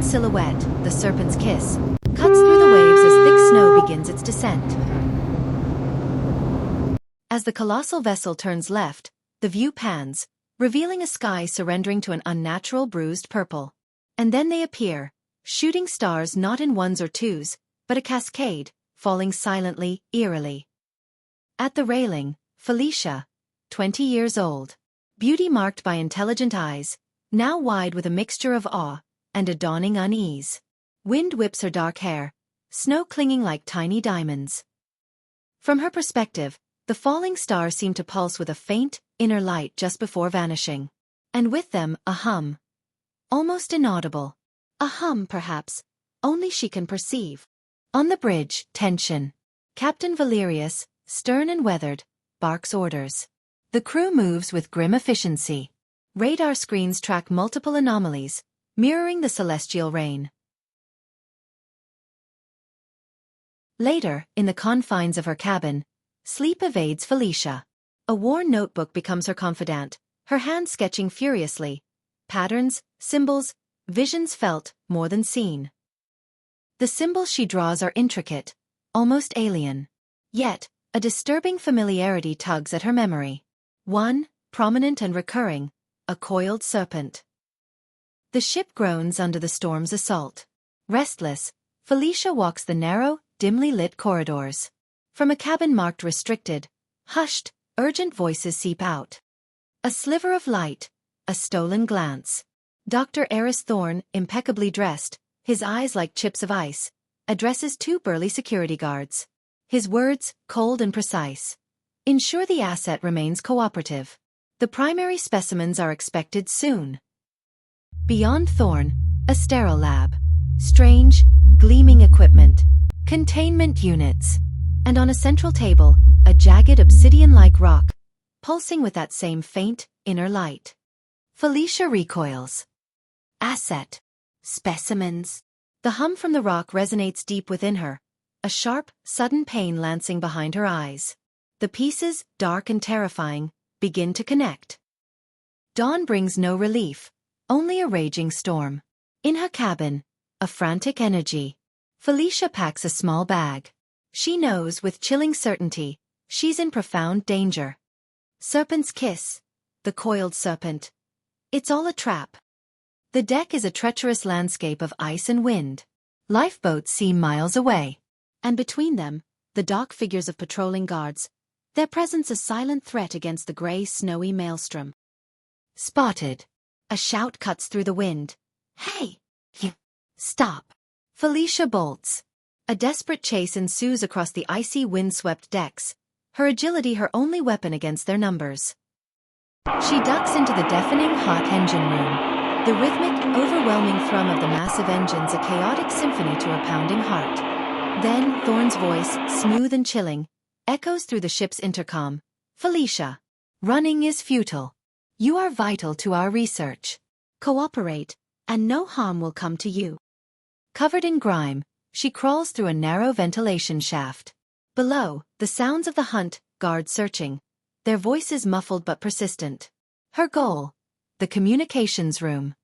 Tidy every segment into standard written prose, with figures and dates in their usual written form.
silhouette, the Serpent's kiss, cuts through the waves as thick snow begins its descent. As the colossal vessel turns left, the view pans, revealing a sky surrendering to an unnatural bruised purple. And then they appear, shooting stars not in ones or twos, but a cascade, falling silently, eerily. At the railing, Felicia, 20 years old, beauty marked by intelligent eyes, now wide with a mixture of awe and a dawning unease. Wind whips her dark hair, snow clinging like tiny diamonds. From her perspective, the falling stars seem to pulse with a faint, inner light just before vanishing. And with them, a hum. Almost inaudible. A hum, perhaps, only she can perceive. On the bridge, tension. Captain Valerius, stern and weathered, barks orders. The crew moves with grim efficiency. Radar screens track multiple anomalies, mirroring the celestial rain. Later, in the confines of her cabin, sleep evades Felicia. A worn notebook becomes her confidant, her hand sketching furiously. Patterns, symbols, visions felt, more than seen. The symbols she draws are intricate, almost alien. Yet, a disturbing familiarity tugs at her memory. One, prominent and recurring, a coiled serpent. The ship groans under the storm's assault. Restless, Felicia walks the narrow, dimly lit corridors. From a cabin marked restricted, hushed, urgent voices seep out. A sliver of light, a stolen glance. Dr. Eris Thorne, impeccably dressed, his eyes like chips of ice, addresses two burly security guards. His words, cold and precise, ensure the asset remains cooperative. The primary specimens are expected soon. Beyond Thorne, a sterile lab. Strange, gleaming equipment. Containment units. And on a central table, a jagged obsidian-like rock, pulsing with that same faint, inner light. Felicia recoils. Asset. Specimens. The hum from the rock resonates deep within her, a sharp, sudden pain lancing behind her eyes. The pieces, dark and terrifying, begin to connect. Dawn brings no relief, only a raging storm. In her cabin, a frantic energy. Felicia packs a small bag. She knows with chilling certainty, she's in profound danger. Serpent's kiss. The coiled serpent. It's all a trap. The deck is a treacherous landscape of ice and wind. Lifeboats seem miles away. And between them, the dark figures of patrolling guards, their presence a silent threat against the gray, snowy maelstrom. Spotted. A shout cuts through the wind. Hey! You! Stop! Felicia bolts. A desperate chase ensues across the icy, wind-swept decks, her agility her only weapon against their numbers. She ducks into the deafening hot engine room. The rhythmic, overwhelming thrum of the massive engines a chaotic symphony to her pounding heart. Then, Thorne's voice, smooth and chilling, echoes through the ship's intercom. Felicia. Running is futile. You are vital to our research. Cooperate, and no harm will come to you. Covered in grime, she crawls through a narrow ventilation shaft. Below, the sounds of the hunt, guards searching, their voices muffled but persistent. Her goal, the communications room.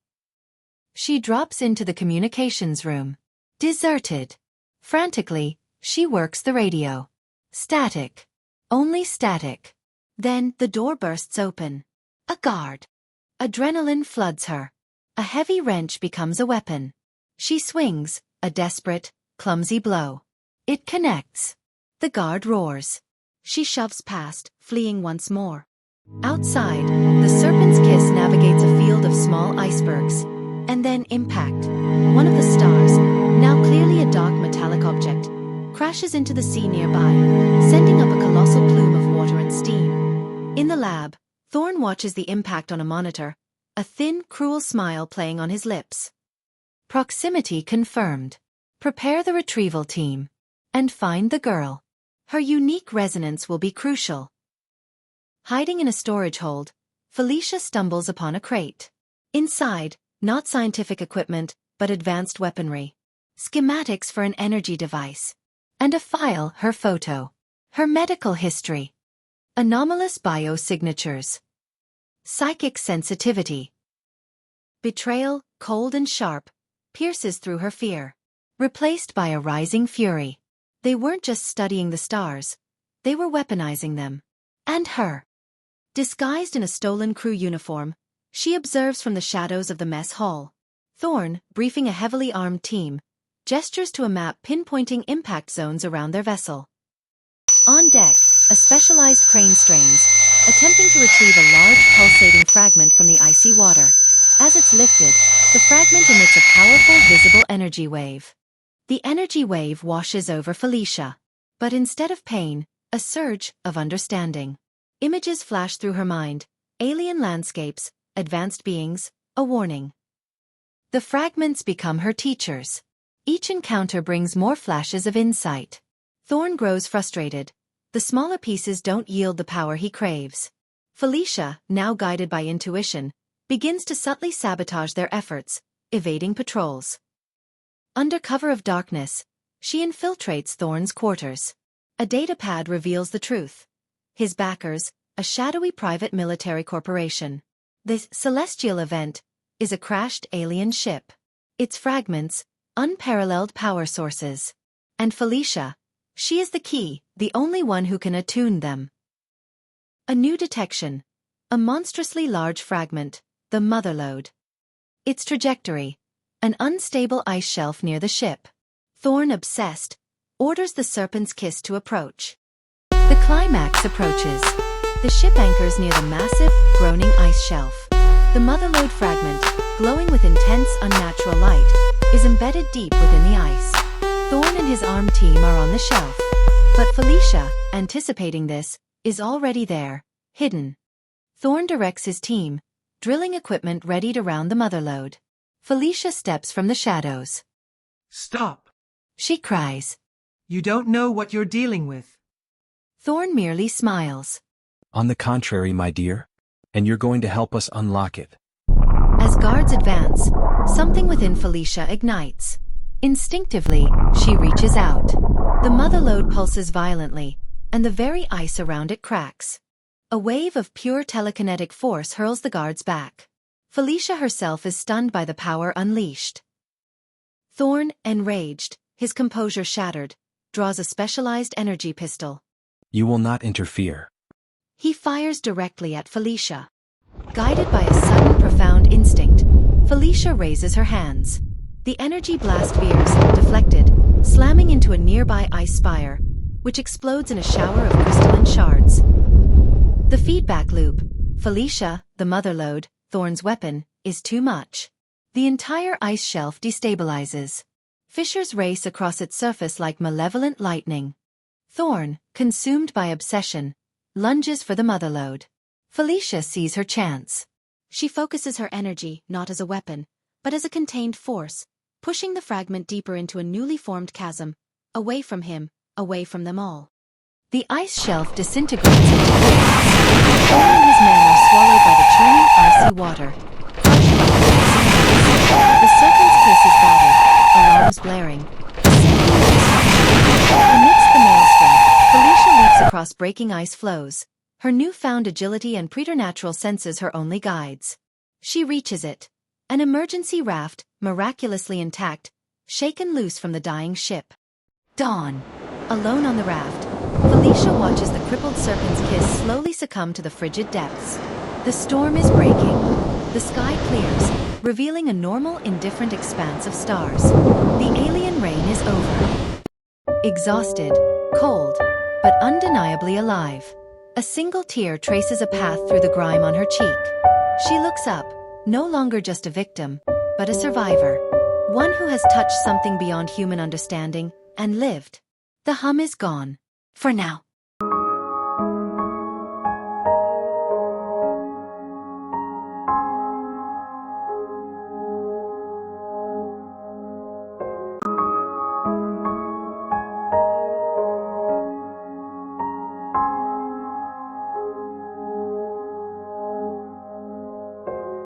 She drops into the communications room. Deserted. Frantically, she works the radio. Static. Only static. Then, the door bursts open. A guard. Adrenaline floods her. A heavy wrench becomes a weapon. She swings, a desperate, clumsy blow. It connects. The guard roars. She shoves past, fleeing once more. Outside, the Serpent's kiss navigates a field of small icebergs. And then impact. One of the stars, now clearly a dark metallic object, crashes into the sea nearby, sending up a colossal plume of water and steam. In the lab, Thorne watches the impact on a monitor, a thin, cruel smile playing on his lips. Proximity confirmed. Prepare the retrieval team. And find the girl. Her unique resonance will be crucial. Hiding in a storage hold, Felicia stumbles upon a crate. Inside, not scientific equipment, but advanced weaponry. Schematics for an energy device. And a file, her photo. Her medical history. Anomalous biosignatures. Psychic sensitivity. Betrayal, cold and sharp, pierces through her fear. Replaced by a rising fury. They weren't just studying the stars. They were weaponizing them. And her. Disguised in a stolen crew uniform, she observes from the shadows of the mess hall. Thorne, briefing a heavily armed team, gestures to a map pinpointing impact zones around their vessel. On deck, a specialized crane strains, attempting to retrieve a large pulsating fragment from the icy water. As it's lifted, the fragment emits a powerful visible energy wave. The energy wave washes over Felicia. But instead of pain, a surge of understanding. Images flash through her mind, alien landscapes, advanced beings, a warning. The fragments become her teachers. Each encounter brings more flashes of insight. Thorne grows frustrated. The smaller pieces don't yield the power he craves. Felicia, now guided by intuition, begins to subtly sabotage their efforts, evading patrols. Under cover of darkness, she infiltrates Thorne's quarters. A datapad reveals the truth. His backers, a shadowy private military corporation. This celestial event is a crashed alien ship. Its fragments, unparalleled power sources. And Felicia, she is the key, the only one who can attune them. A new detection. A monstrously large fragment, the motherlode. Its trajectory. An unstable ice shelf near the ship. Thorne, obsessed, orders the Serpent's kiss to approach. The climax approaches. The ship anchors near the massive, groaning ice shelf. The motherlode fragment, glowing with intense unnatural light, is embedded deep within the ice. Thorne and his armed team are on the shelf. But Felicia, anticipating this, is already there, hidden. Thorne directs his team, drilling equipment ready to round the motherlode. Felicia steps from the shadows. Stop! She cries. You don't know what you're dealing with. Thorne merely smiles. On the contrary, my dear. And you're going to help us unlock it. As guards advance, something within Felicia ignites. Instinctively, she reaches out. The motherlode pulses violently, and the very ice around it cracks. A wave of pure telekinetic force hurls the guards back. Felicia herself is stunned by the power unleashed. Thorne, enraged, his composure shattered, draws a specialized energy pistol. You will not interfere. He fires directly at Felicia. Guided by a sudden profound instinct, Felicia raises her hands. The energy blast veers, deflected, slamming into a nearby ice spire, which explodes in a shower of crystalline shards. The feedback loop, Felicia, the motherlode, Thorne's weapon, is too much. The entire ice shelf destabilizes. Fissures race across its surface like malevolent lightning. Thorne, consumed by obsession, lunges for the motherlode. Felicia sees her chance. She focuses her energy not as a weapon, but as a contained force, pushing the fragment deeper into a newly formed chasm, away from him, away from them all. The ice shelf disintegrates into chaos. Thorne and his men are swallowed by the churning icy water, crushed by the rising ice. The Serpent's kiss is battered, alarms blaring. Amidst the maelstrom, Felicia leaps across breaking ice floes. Her newfound agility and preternatural senses her only guides. She reaches it. An emergency raft, miraculously intact, shaken loose from the dying ship. Dawn. Alone on the raft, Felicia watches the crippled Serpent's kiss slowly succumb to the frigid depths. The storm is breaking. The sky clears, revealing a normal, indifferent expanse of stars. The alien rain is over. Exhausted, cold, but undeniably alive. A single tear traces a path through the grime on her cheek. She looks up, no longer just a victim, but a survivor. One who has touched something beyond human understanding, and lived. The hum is gone. For now.